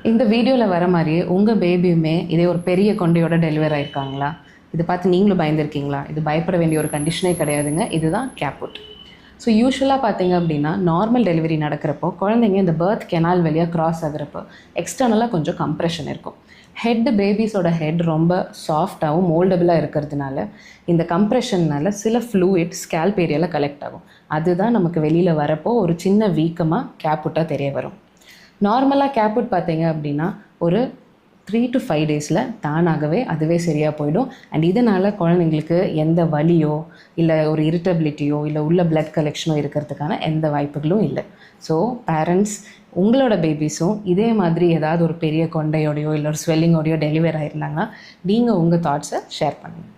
இந்த வீடியோவில் வர மாதிரியே உங்கள் பேபியுமே இதே ஒரு பெரிய கொண்டையோட டெலிவரி ஆயிருக்காங்களா? இது பார்த்து நீங்களும் பயந்துருக்கீங்களா? இது பயப்பட வேண்டிய ஒரு கண்டிஷனே கிடையாதுங்க. இதுதான் கேப்புட். ஸோ யூஸ்வலாக பார்த்தீங்க அப்படின்னா நார்மல் டெலிவரி நடக்கிறப்போ குழந்தைங்க இந்த பர்த் கெனால் வழியாக க்ராஸ் ஆகுறப்போ எக்ஸ்டர்னலாக கொஞ்சம் கம்ப்ரெஷன் இருக்கும். பேபிஸோட ஹெட் ரொம்ப சாஃப்டாகவும் மோல்டபுளாக இருக்கிறதுனால இந்த கம்ப்ரெஷன்னால் சில ஃப்ளூயிட் ஸ்கேல்ப் ஏரியாவில் கலெக்ட் ஆகும். அதுதான் நமக்கு வெளியில் வரப்போ ஒரு சின்ன வீக்கமாக கேப்புட்டாக தெரிய வரும். நார்மலாக கேப்புட் பார்த்தீங்க அப்படின்னா ஒரு 3 to 5 டேஸில் தானாகவே அதுவே சரியாக போயிடும். அண்ட் இதனால் குழந்தைங்களுக்கு எந்த வலியோ இல்லை ஒரு இரிட்டபிலிட்டியோ இல்லை உள்ள பிளட் கலெக்ஷனோ இருக்கிறதுக்கான எந்த வாய்ப்புகளும் இல்லை. ஸோ பேரண்ட்ஸ் உங்களோட பேபிஸும் இதே மாதிரி ஏதாவது ஒரு பெரிய கொண்டையோடையோ இல்லை ஒரு ஸ்வெல்லிங்கோடையோ டெலிவரி ஆயிருந்தாங்கன்னா நீங்கள் உங்கள் தாட்ஸை ஷேர் பண்ணுங்கள்.